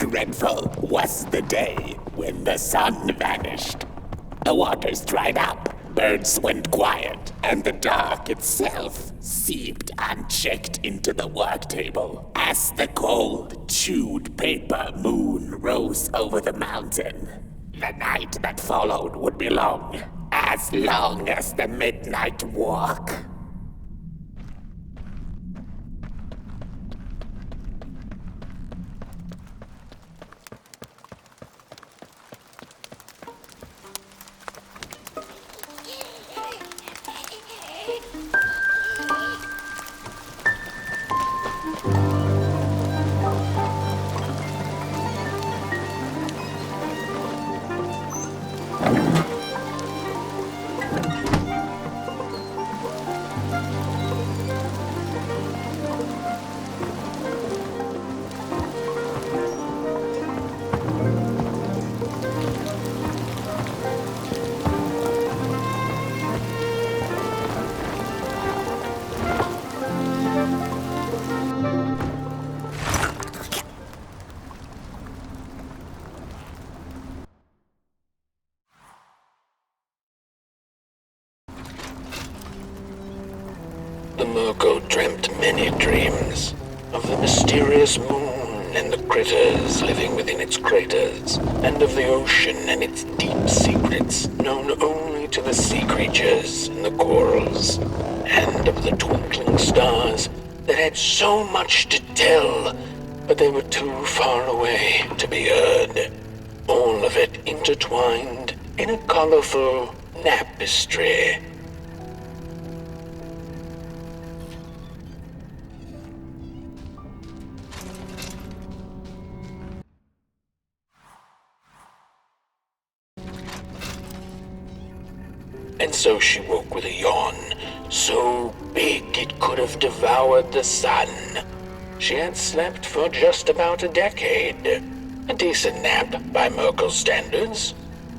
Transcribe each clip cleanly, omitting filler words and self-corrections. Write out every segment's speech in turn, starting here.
dreadful was the day when the sun vanished. The waters dried up, birds went quiet, and the dark itself seeped unchecked into the work table as the cold, chewed paper moon rose over the mountain. The night that followed would be long as the midnight walk. The Murko dreamt many dreams of the mysterious moon and the critters living within its craters, and of the ocean and its deep secrets known only to the sea creatures and the corals, and of the twinkling stars that had so much to tell, but they were too far away to be heard. All of it intertwined in a colorful tapestry. And so she woke with a yawn, so big it could have devoured the sun. She had slept for just about a decade. A decent nap by Merkel's standards.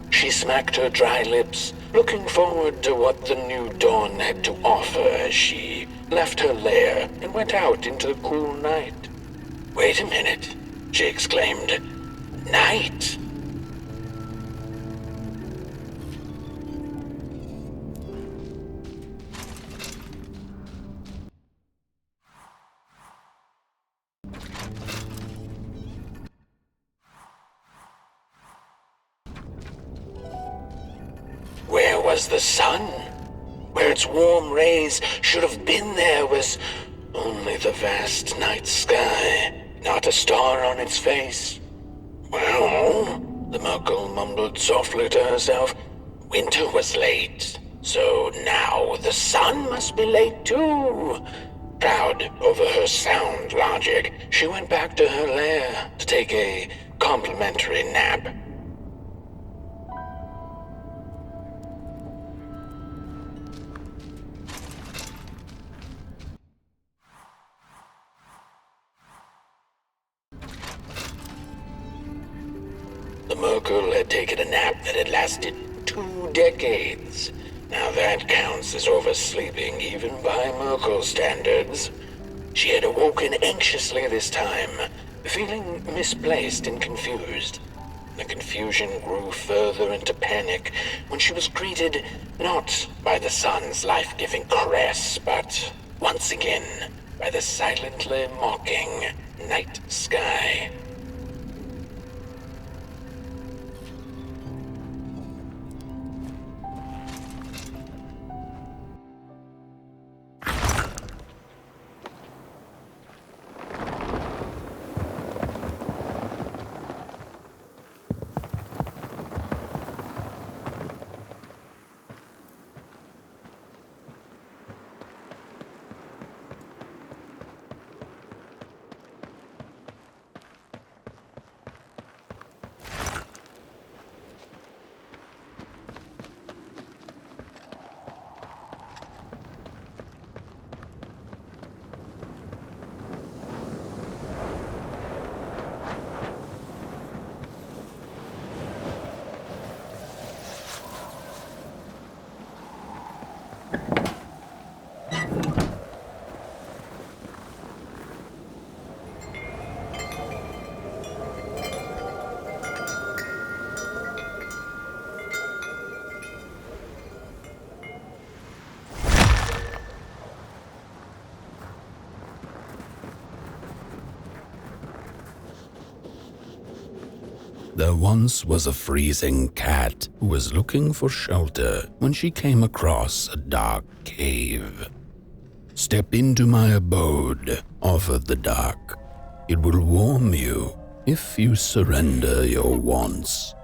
She smacked her dry lips, looking forward to what the new dawn had to offer as she left her lair and went out into the cool night. "Wait a minute," she exclaimed. "Night?" Where was the sun? Where its warm rays should have been, there was only the vast night sky, not a star on its face. Well, the Merkel mumbled softly to herself, winter was late, so now the sun must be late too. Proud over her sound logic, she went back to her lair to take a complimentary nap. The Merkel had taken a nap that had lasted 2 decades. Now that counts as oversleeping even by Merkel standards. She had awoken anxiously this time, feeling misplaced and confused. The confusion grew further into panic when she was greeted not by the sun's life-giving caress, but once again by the silently mocking night sky. There once was a freezing cat who was looking for shelter when she came across a dark cave. "Step into my abode," offered the dark. "It will warm you if you surrender your wants."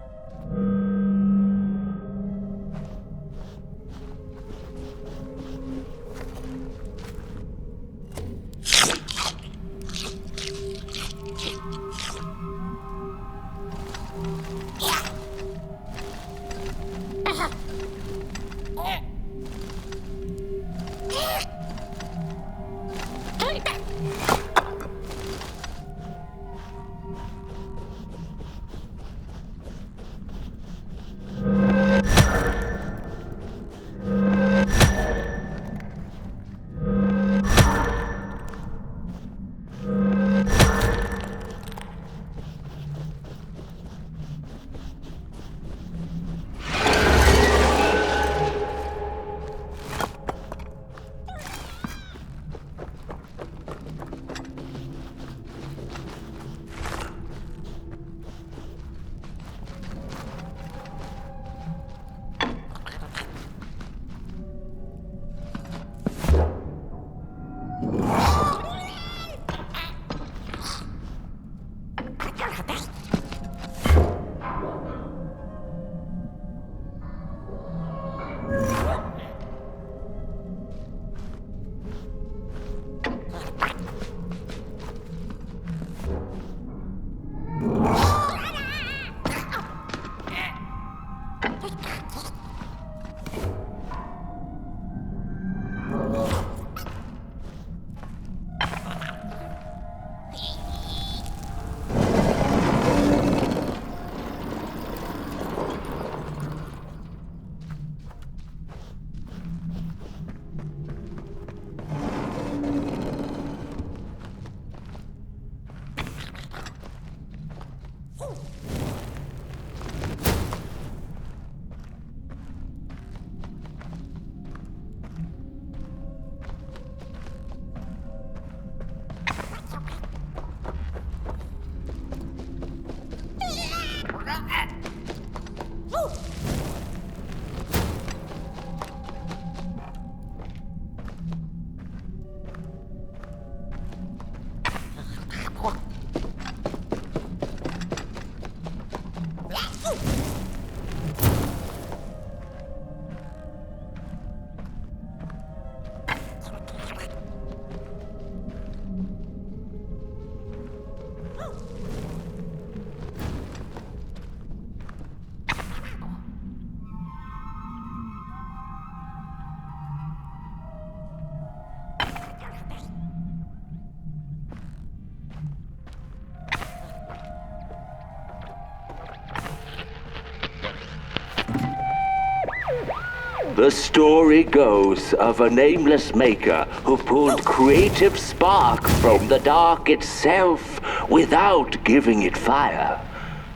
The story goes of a nameless maker who pulled creative spark from the dark itself without giving it fire.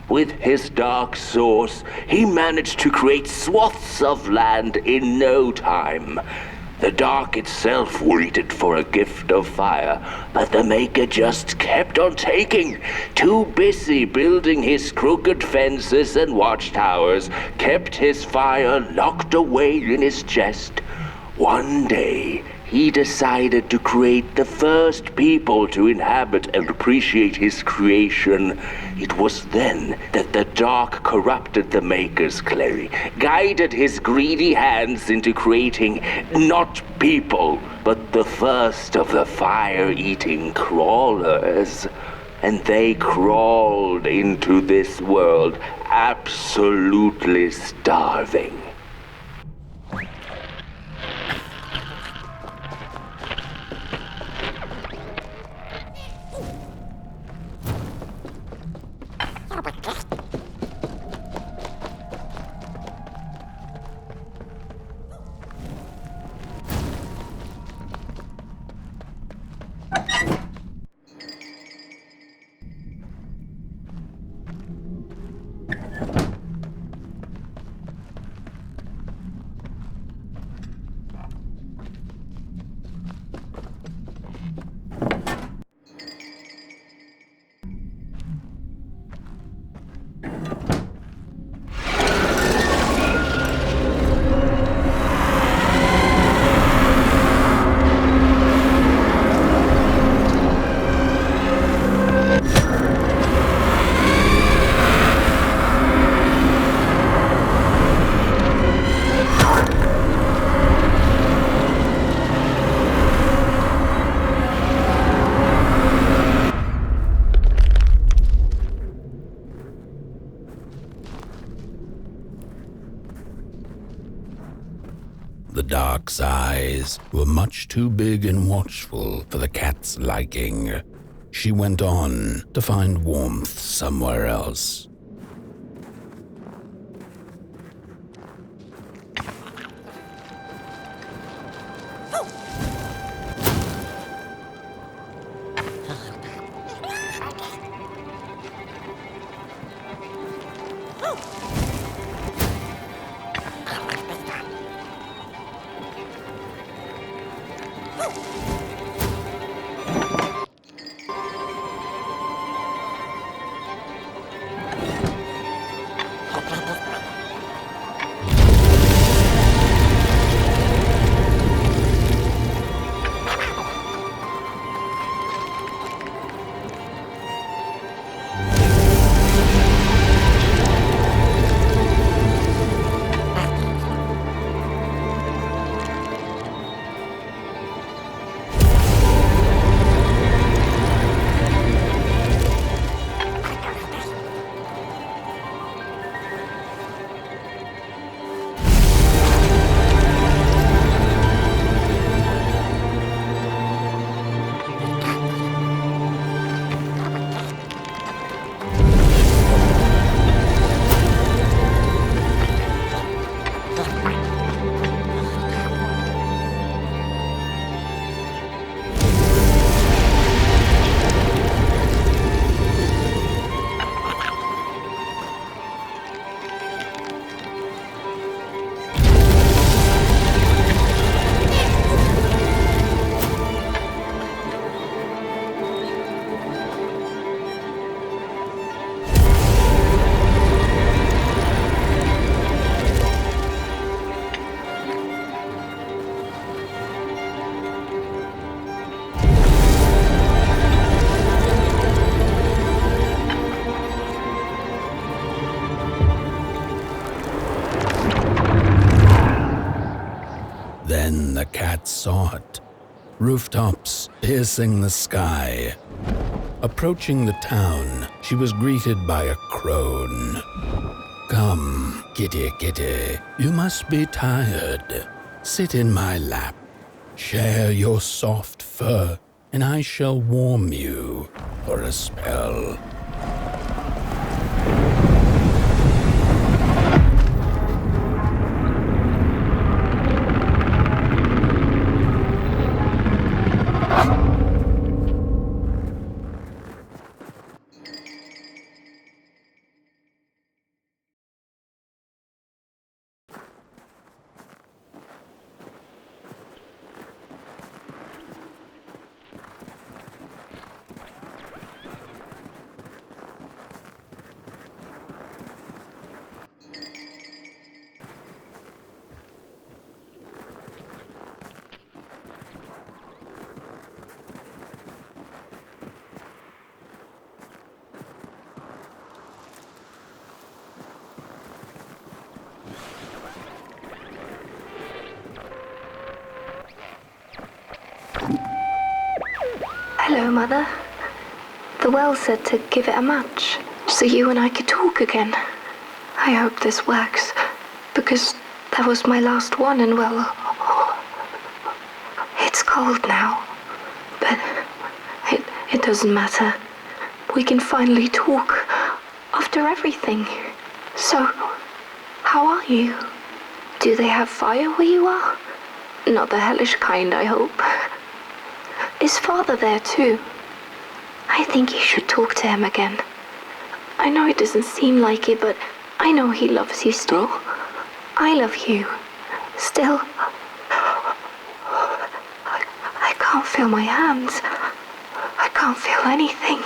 With his dark source, he managed to create swaths of land in no time. The dark itself waited for a gift of fire, but the maker just kept on taking. Too busy building his crooked fences and watchtowers, kept his fire locked away in his chest. One day, he decided to create the first people to inhabit and appreciate his creation. It was then that the dark corrupted the maker's clay, guided his greedy hands into creating not people, but the first of the fire-eating crawlers. And they crawled into this world absolutely starving. dog's eyes were much too big and watchful for the cat's liking. She went on to find warmth somewhere else. Then the cat saw it. Rooftops piercing the sky. Approaching the town, she was greeted by a crone. "Come, kitty, kitty, you must be tired. Sit in my lap. Share your soft fur, and I shall warm you for a spell." Hello, Mother. The well said to give it a match, so you and I could talk again. I hope this works, because that was my last one, and well, it's cold now. But it doesn't matter. We can finally talk after everything. So, how are you? Do they have fire where you are? Not the hellish kind, I hope. Is Father there too? I think you should talk to him again. I know it doesn't seem like it, but I know he loves you still. I love you. Still. I can't feel my hands. I can't feel anything.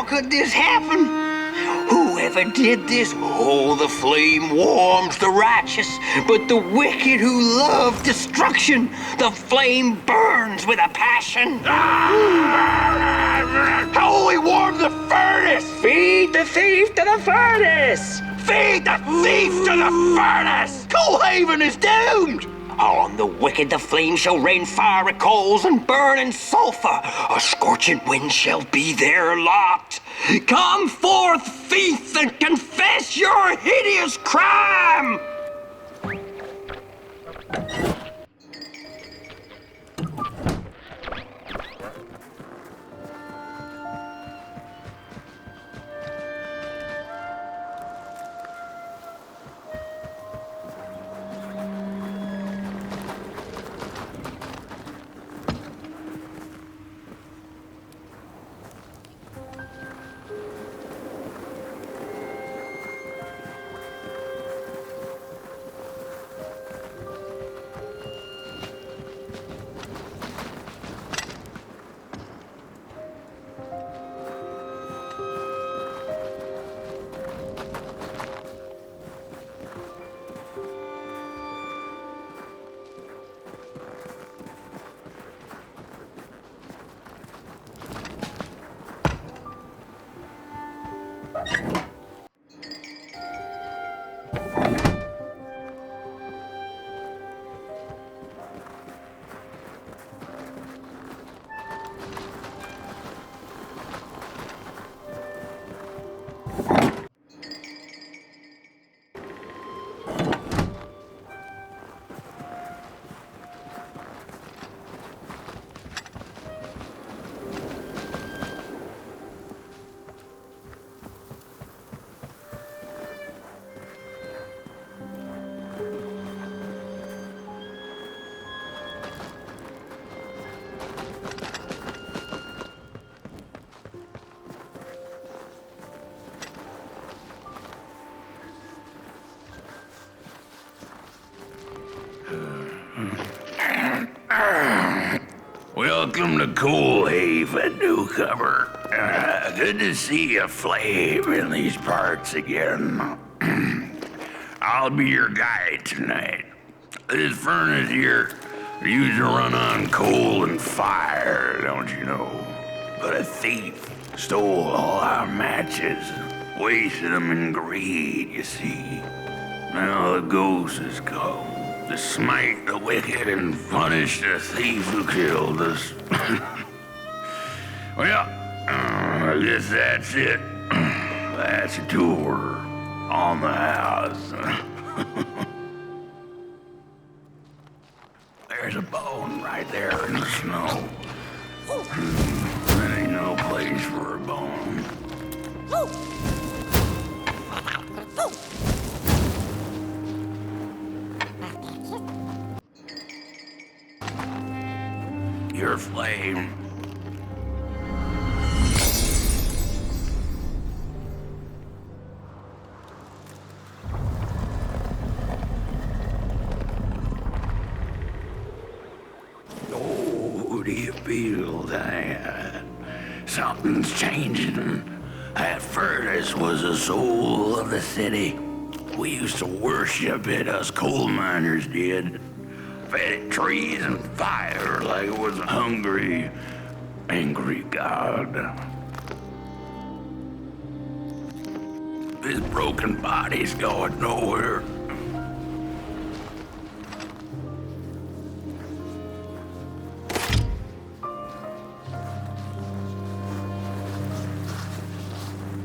could this happen? Whoever did this, oh, the flame warms the righteous, but the wicked who love destruction, the flame burns with a passion. How will we warm the furnace? Feed the thief to the furnace! Feed the thief to the furnace! Coalhaven is doomed! On the wicked the flame shall rain fiery coals and burning sulfur. A scorching wind shall be their lot. Come forth, thief, and confess your hideous crime! Welcome to Coalhaven, newcomer. Good to see a flame in these parts again. I'll be your guide tonight. This furnace here used to run on coal and fire, don't you know? But a thief stole all our matches, wasted them in greed, you see. Now the ghost has come to smite the wicked and punish the thief who killed us. Well, I guess that's it. That's a tour on the house. There's a bone right there in the snow. That ain't no place for a bone. Your flame. Oh, do you feel that? Something's changing. That furnace was the soul of the city. We used to worship it, us coal miners did. Fed it trees and fire like it was a hungry, angry god. This broken body's going nowhere.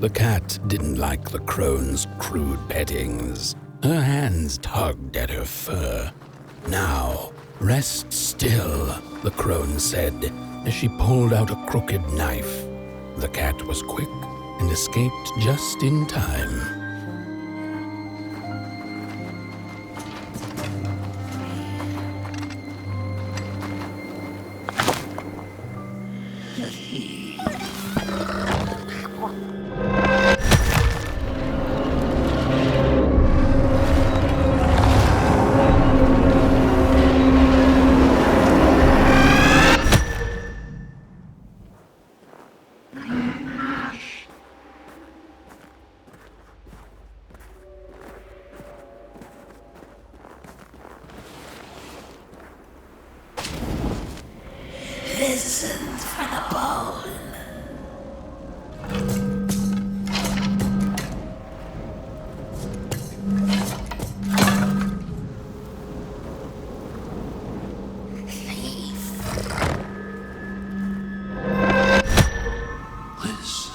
The cat didn't like the crone's crude pettings. Her hands tugged at her fur. Now, rest still, the crone said, as she pulled out a crooked knife. The cat was quick and escaped just in time. listened for the bone. Listen.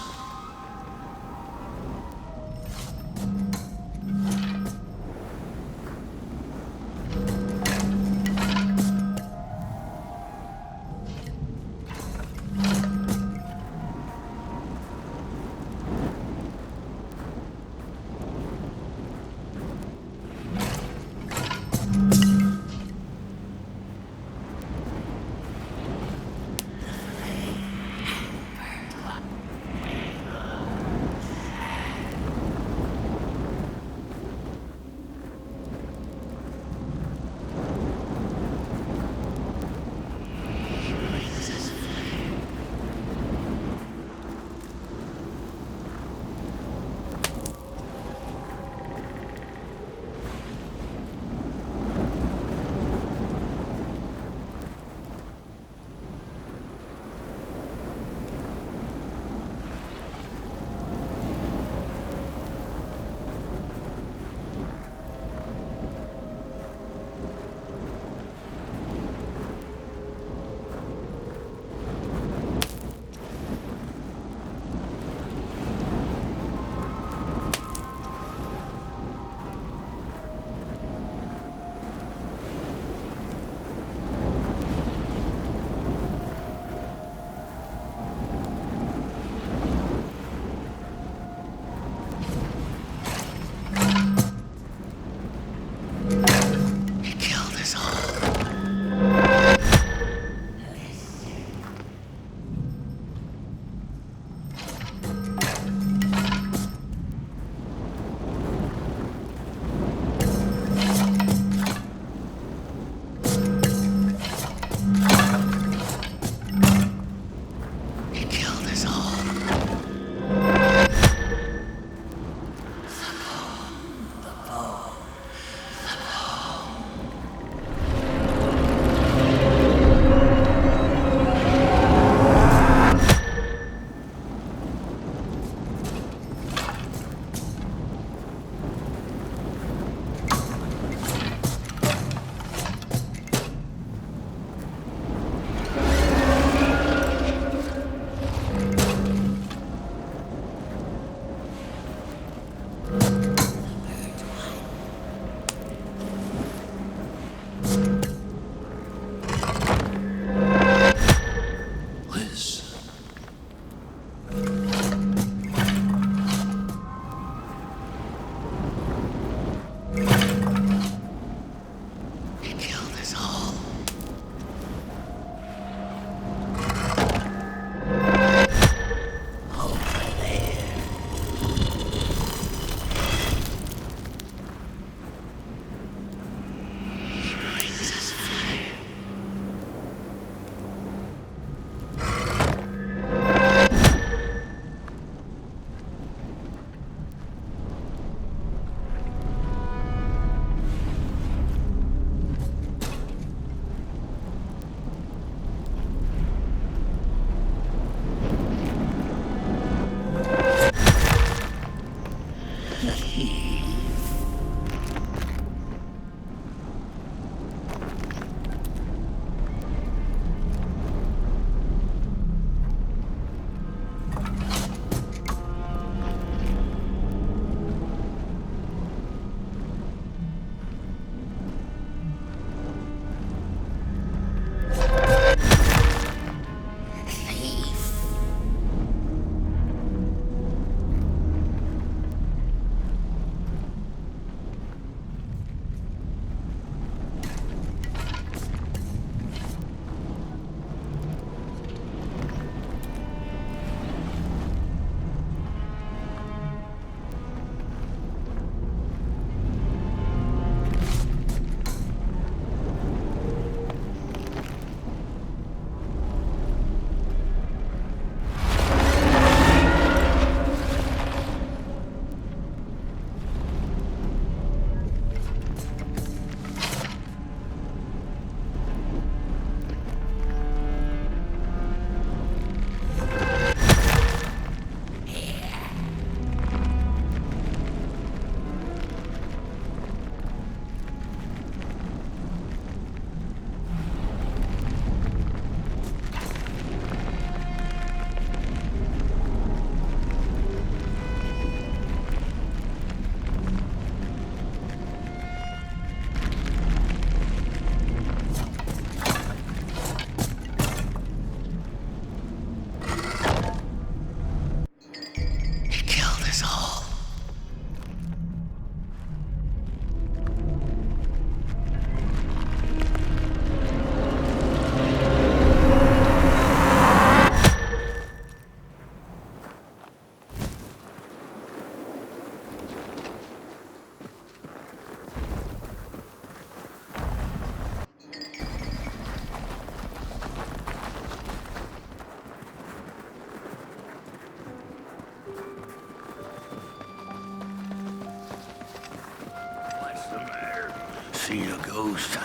ghost.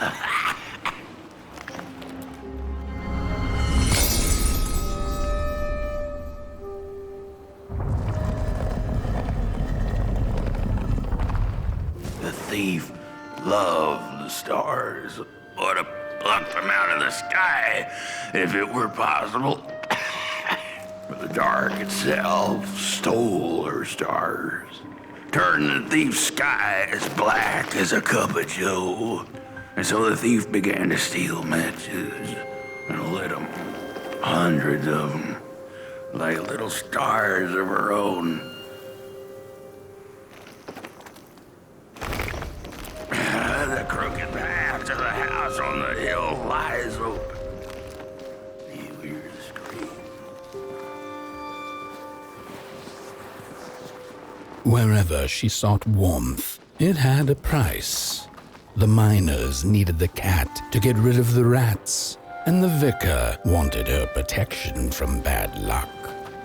The thief loved the stars. Would have plucked them out of the sky if it were possible. But the dark itself stole her stars, turned the thief's sky as black as a cup of joe. And so the thief began to steal matches and lit them, hundreds of them, like little stars of her own. The crooked path to the house on the hill lies open. You hear the scream. Wherever she sought warmth, it had a price. The miners needed the cat to get rid of the rats, and the vicar wanted her protection from bad luck.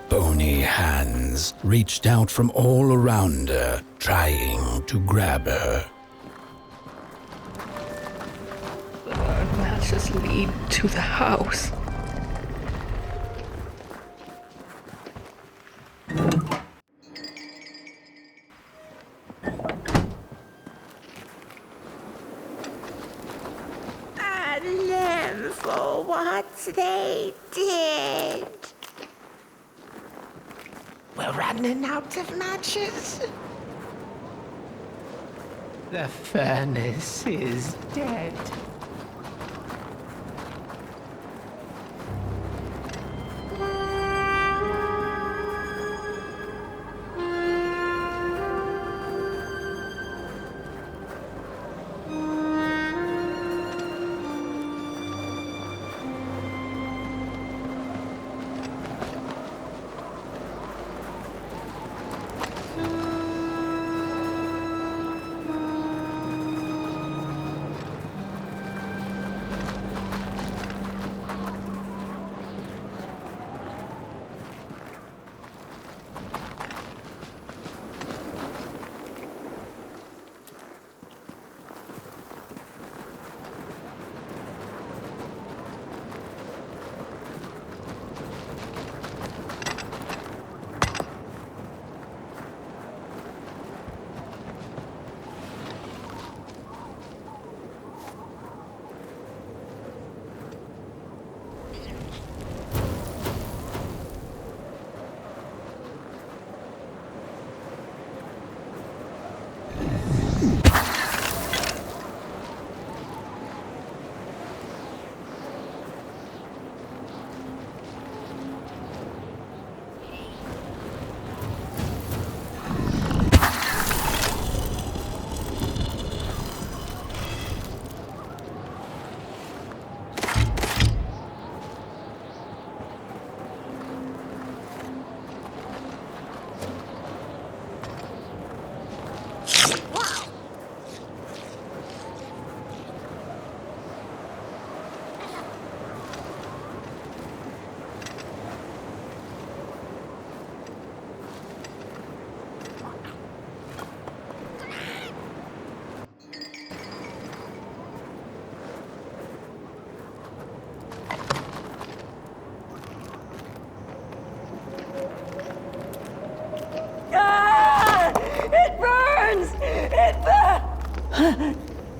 Bony hands reached out from all around her, trying to grab her. Matches lead to the house. I live for what they did. We're running out of matches. The furnace is dead.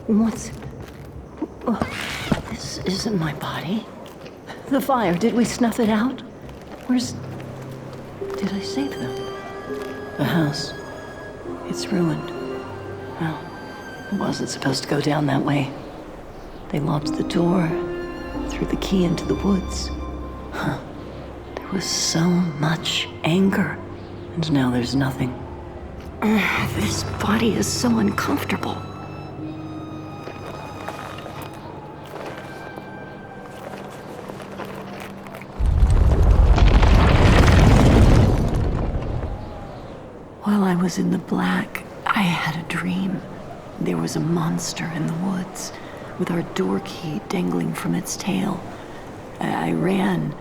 What's... Oh, this isn't my body. The fire, did we snuff it out? Where's... Did I save them? The house. It's ruined. Well, it wasn't supposed to go down that way. They locked the door, threw the key into the woods. Huh. There was so much anger, and now there's nothing. This body is so uncomfortable. While I was in the black, I had a dream. There was a monster in the woods, with our door key dangling from its tail. I ran,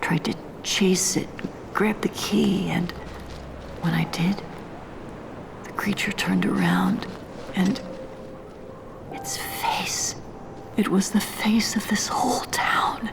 tried to chase it, grab the key, and when I did, the creature turned around, and its face face. It was the face of this whole town.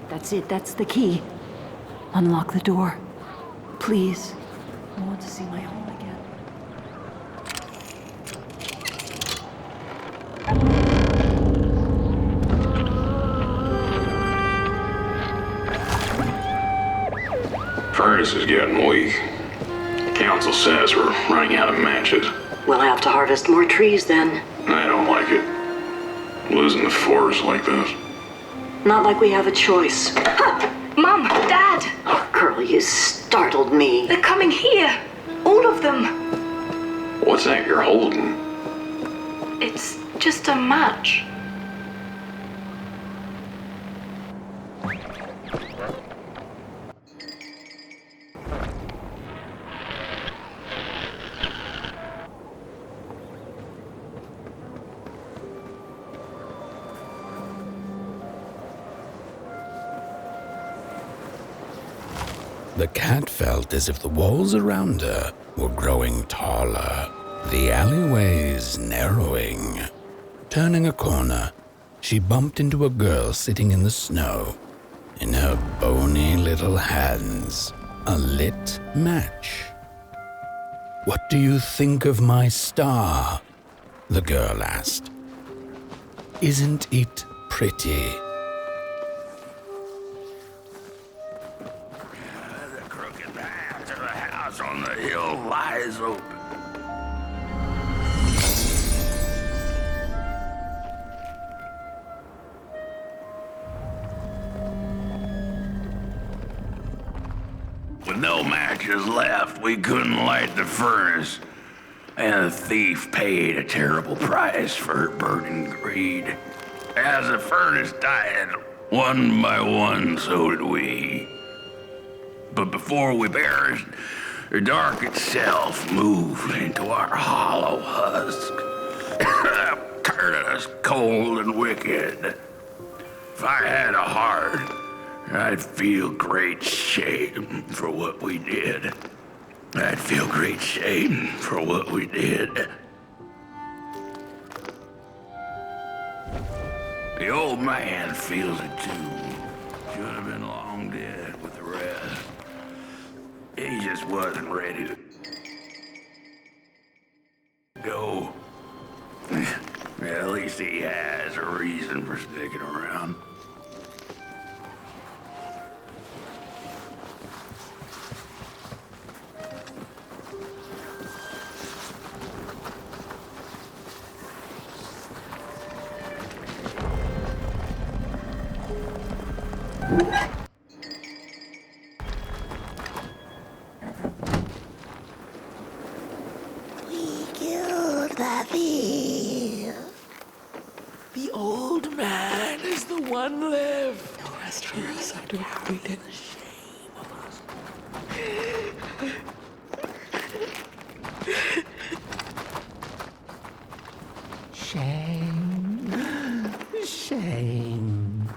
That's it, that's the key. Unlock the door. Please. I want to see my home again. Furnace is getting weak. Council says we're running out of matches. We'll have to harvest more trees then. I don't like it. Losing the forest like this. Not like we have a choice. Mom, Dad, Oh, Curly, you startled me. they're coming here. All of them. What's that you're holding? It's just a match. The cat felt as if the walls around her were growing taller, the alleyways narrowing. Turning a corner, she bumped into a girl sitting in the snow. In her bony little hands, a lit match. "What do you think of my star?" the girl asked. "Isn't it pretty?" The crooked path to the house on the hill lies open. With no matches left, we couldn't light the furnace. And the thief paid a terrible price for her burning greed. As the furnace died, one by one, so did we. But before we perished, the dark itself moved into our hollow husk, turning us cold and wicked. If I had a heart, I'd feel great shame for what we did. I'd feel great shame for what we did. The old man feels it too. Should have been long dead with the rest. He just wasn't ready to go. At least he has a reason for sticking around. We killed the thief. The old man is the one left. No rest for us after what we did. Shame. Shame.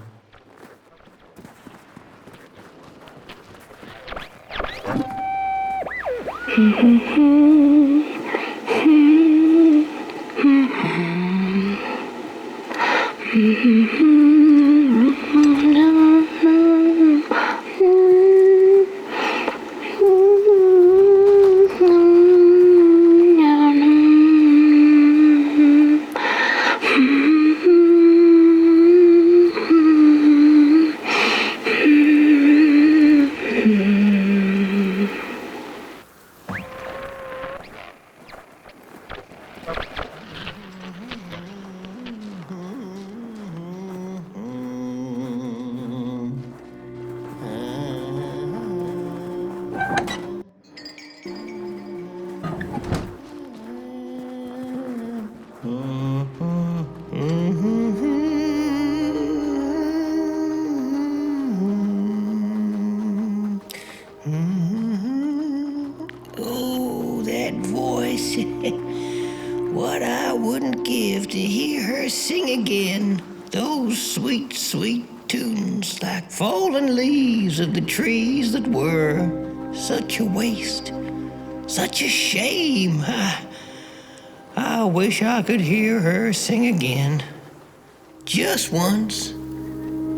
Oh, that voice. What I wouldn't give to hear her sing again. Those sweet, sweet tunes like fallen leaves of the trees that were. Such a waste. Such a shame. I wish I could hear her sing again. Just once.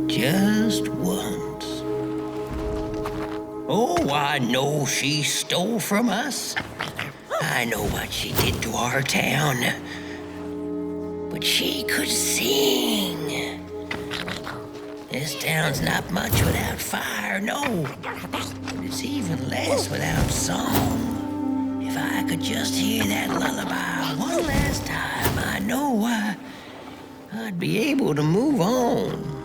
Just once. Oh, I know she stole from us. I know what she did to our town. But she could sing. This town's not much without fire, no. But it's even less without song. If I could just hear that lullaby one last time, I know I'd be able to move on.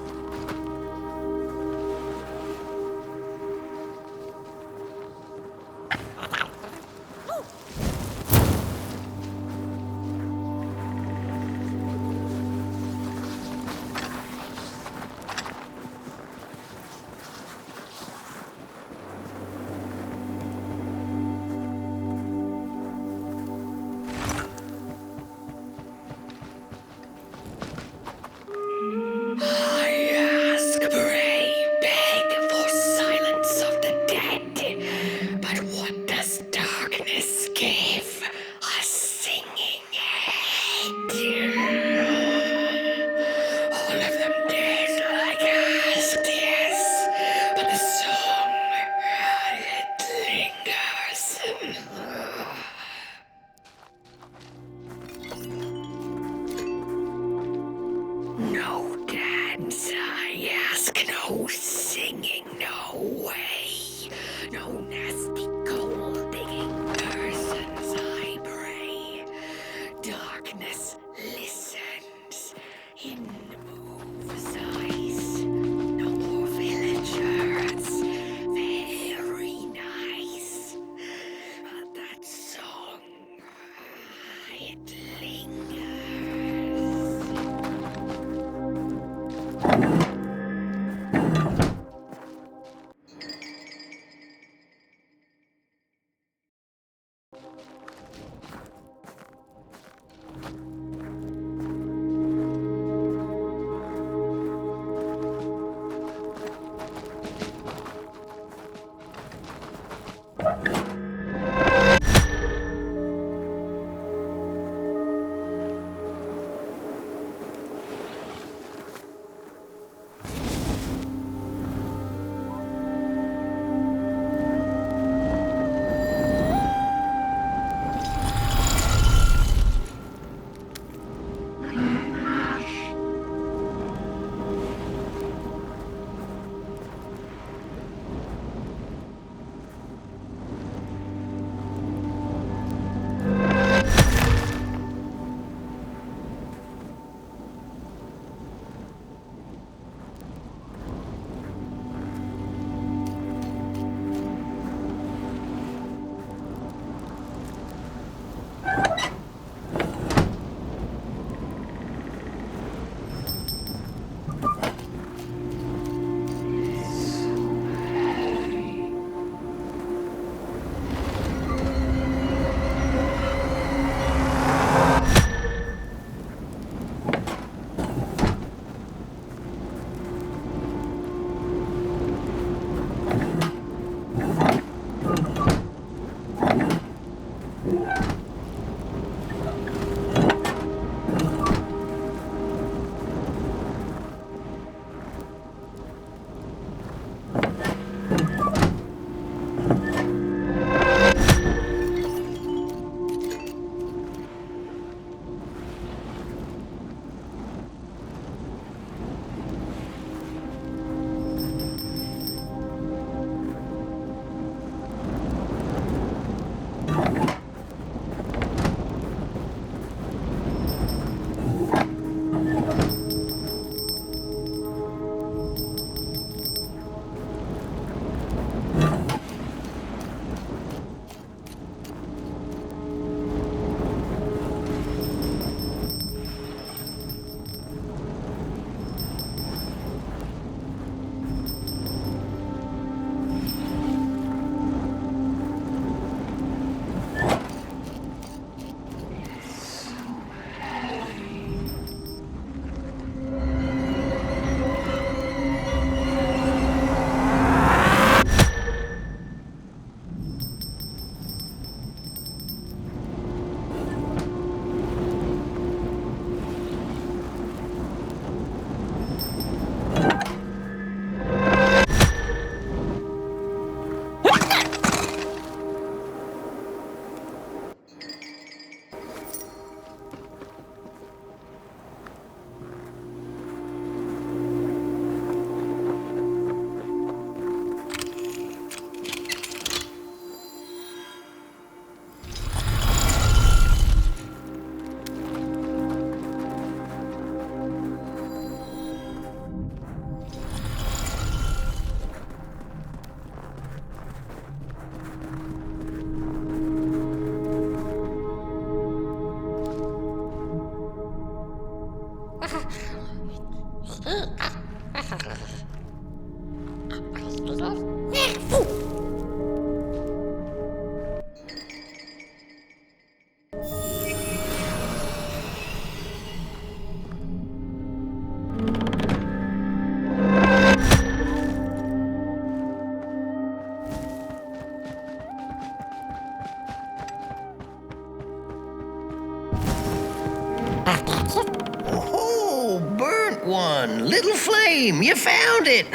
Oh, burnt one. Little flame, you found it.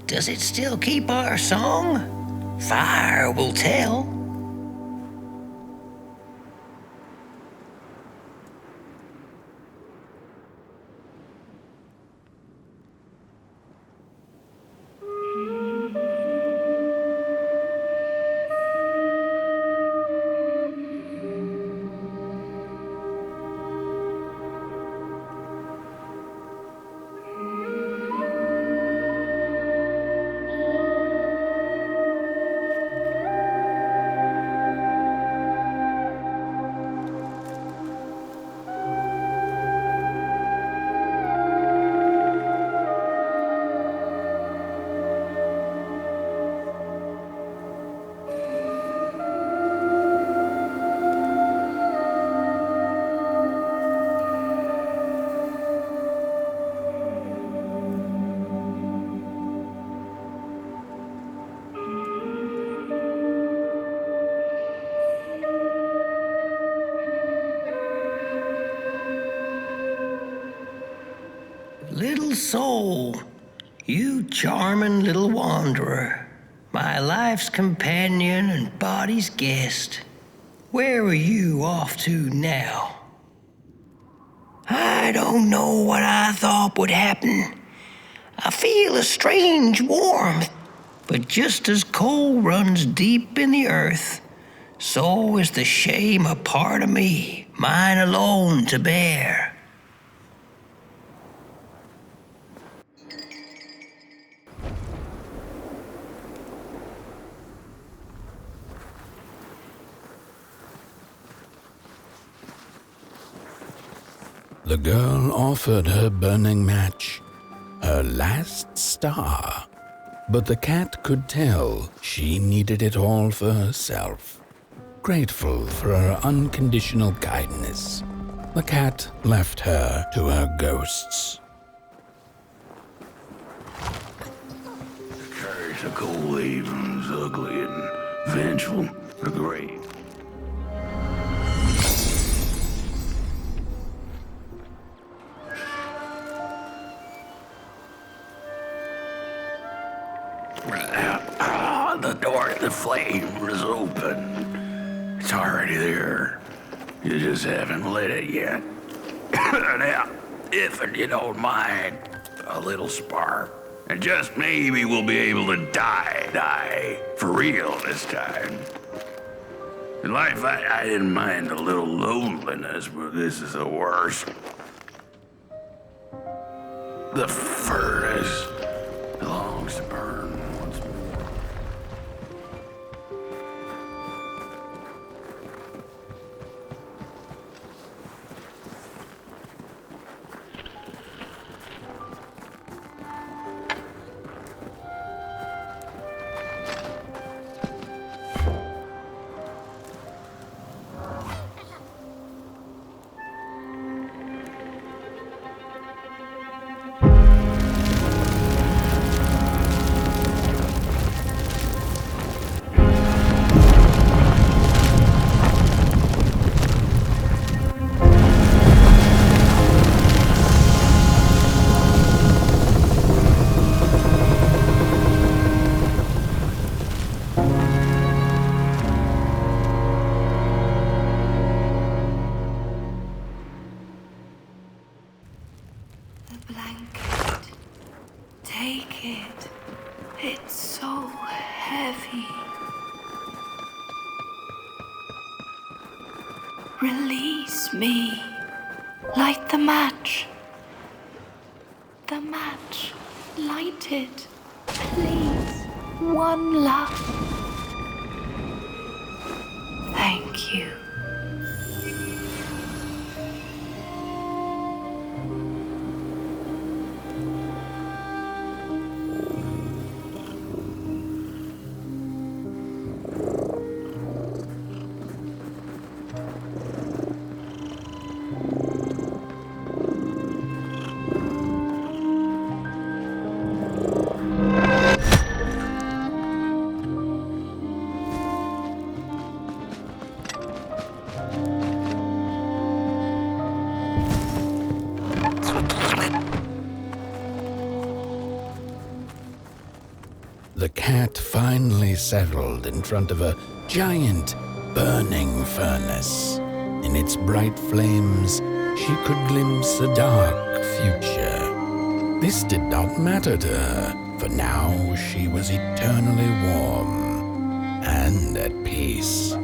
Does it still keep our song? Fire will tell. Little soul, you charming little wanderer, my life's companion and body's guest. Where are you off to now? I don't know what I thought would happen. I feel a strange warmth, but just as coal runs deep in the earth, so is the shame a part of me, mine alone to bear. The girl offered her burning match, her last star, but the cat could tell she needed it all for herself. Grateful for her unconditional kindness, the cat left her to her ghosts. The curse of Coalhaven's ugly and vengeful, but great. The door to the flame was open. It's already there. You just haven't lit it yet. Now, if you don't mind, a little spark. And just maybe we'll be able to die for real this time. In life, I didn't mind a little loneliness, but this is the worst. The furnace belongs to burn once more. The blanket. Take it. It's so heavy. Release me. Light the match. The match. Light it. Please. One love. Thank you. the cat finally settled in front of a giant burning furnace. In its bright flames, she could glimpse a dark future. This did not matter to her, for now she was eternally warm and at peace.